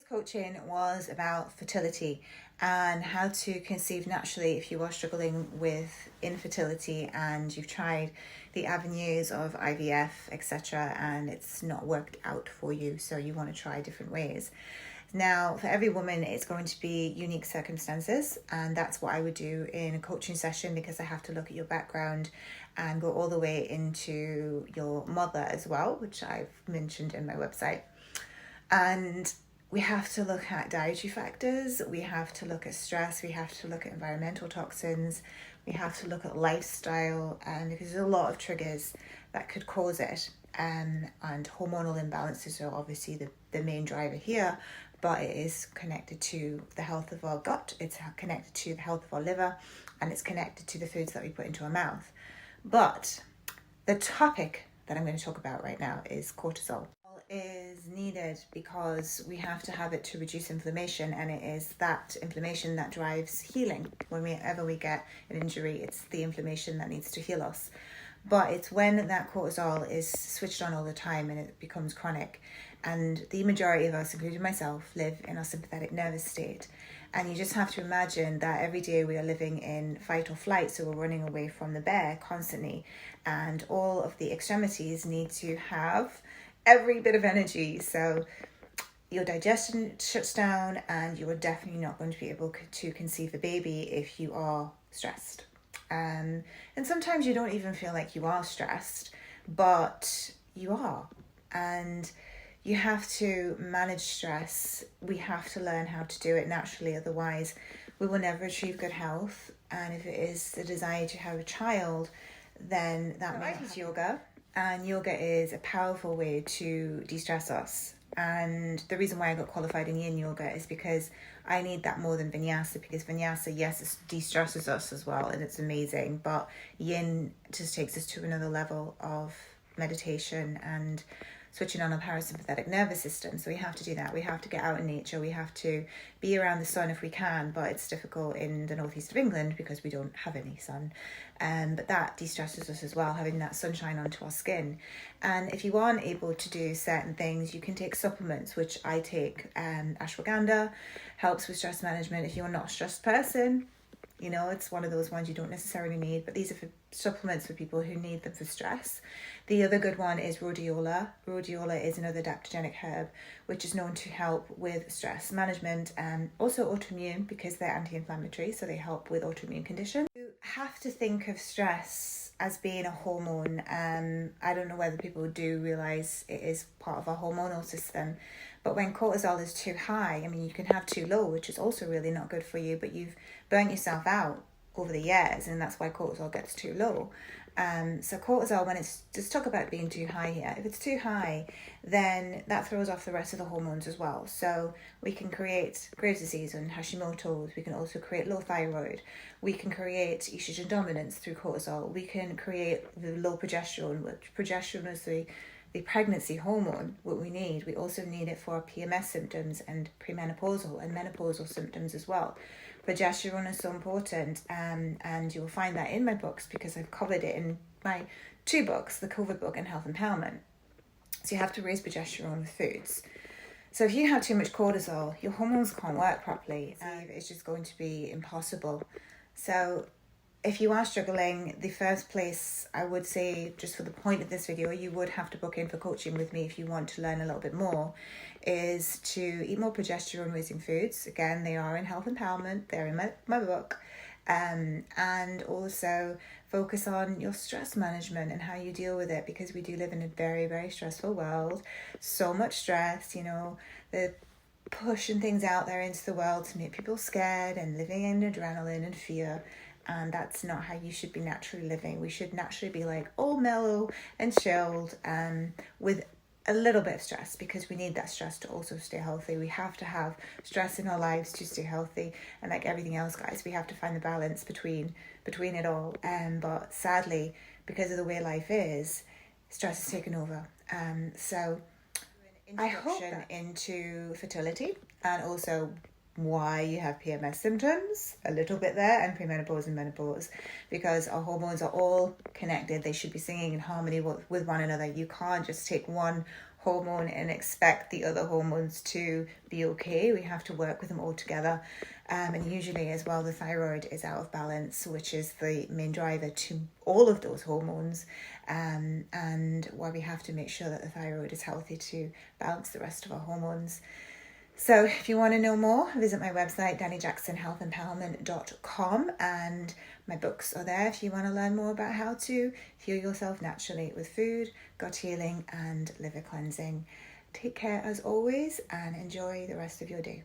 Coaching was about fertility and how to conceive naturally if you are struggling with infertility and you've tried the avenues of IVF, etc., and it's not worked out for you, so you want to try different ways. Now, for every woman, it's going to be unique circumstances, and that's what I would do in a coaching session, because I have to look at your background and go all the way into your mother as well, which I've mentioned in my website. And we have to look at dietary factors, we have to look at stress, we have to look at environmental toxins, we have to look at lifestyle, and because there's a lot of triggers that could cause it. And hormonal imbalances are obviously the main driver here, but it is connected to the health of our gut, it's connected to the health of our liver, and it's connected to the foods that we put into our mouth. But the topic that I'm going to talk about right now is cortisol. Is needed because we have to have it to reduce inflammation, and it is that inflammation that drives healing. Whenever we get an injury, it's the inflammation that needs to heal us. But it's when that cortisol is switched on all the time and it becomes chronic. And the majority of us, including myself, live in our sympathetic nervous state. And you just have to imagine that every day we are living in fight or flight, so we're running away from the bear constantly. And all of the extremities need to have every bit of energy, so your digestion shuts down and you are definitely not going to be able to conceive a baby if you are stressed. And sometimes you don't even feel like you are stressed, but you are. And you have to manage stress. We have to learn how to do it naturally, otherwise we will never achieve good health. And if it is the desire to have a child, then that means yoga. And yoga is a powerful way to de-stress us. And the reason why I got qualified in yin yoga is because I need that more than vinyasa, because vinyasa, yes, it de-stresses us as well, and it's amazing, but yin just takes us to another level of meditation and switching on our parasympathetic nervous system. So we have to do that. We have to get out in nature. We have to be around the sun if we can, but it's difficult in the northeast of England because we don't have any sun. But that de-stresses us as well, having that sunshine onto our skin. And if you aren't able to do certain things, you can take supplements, which I take. Ashwagandha helps with stress management. If you're not a stressed person, you know, it's one of those ones you don't necessarily need, but these are for supplements for people who need them for stress. The other good one is rhodiola. Rhodiola is another adaptogenic herb, which is known to help with stress management and also autoimmune, because they're anti-inflammatory, so they help with autoimmune conditions. You have to think of stress as being a hormone. I don't know whether people do realise it is part of our hormonal system, but when cortisol is too high, I mean, you can have too low, which is also really not good for you, but you've burnt yourself out over the years, and that's why cortisol gets too low. So cortisol, when it's, just talk about being too high here, if it's too high, then that throws off the rest of the hormones as well. So we can create Graves' disease and 𝐻𝑒𝒶𝓁𝓃𝓽. We can also create low thyroid. We can create estrogen dominance through cortisol. We can create the low progesterone, which progesterone is the pregnancy hormone, what we need. We also need it for PMS symptoms and premenopausal and menopausal symptoms as well. Progesterone is so important, and you'll find that in my books because I've covered it in my 2 books, the COVID book and Health Empowerment. So you have to raise progesterone with foods. So if you have too much cortisol, your hormones can't work properly, and it's just going to be impossible. So if you are struggling, the first place I would say, just for the point of this video, you would have to book in for coaching with me if you want to learn a little bit more, is to eat more progesterone raising foods. Again, they are in Health Empowerment, they're in my book. And also focus on your stress management and how you deal with it, because we do live in a very, very stressful world. So much stress, you know, the pushing things out there into the world to make people scared and living in adrenaline and fear. And that's not how you should be naturally living. We should naturally be like all mellow and chilled, with a little bit of stress, because we need that stress to also stay healthy. We have to have stress in our lives to stay healthy, and like everything else, guys, we have to find the balance between it all. But sadly, because of the way life is, stress is taken over. So I hope that into fertility, and also why you have PMS symptoms, a little bit there, and premenopause and menopause, because our hormones are all connected. They should be singing in harmony with one another. You can't just take one hormone and expect the other hormones to be okay. We have to work with them all together. And usually as well, the thyroid is out of balance, which is the main driver to all of those hormones, and why we have to make sure that the thyroid is healthy to balance the rest of our hormones. So if you want to know more, visit my website, DaniJacksonHealthEmpowerment.com, and my books are there if you want to learn more about how to fuel yourself naturally with food, gut healing, and liver cleansing. Take care as always, and enjoy the rest of your day.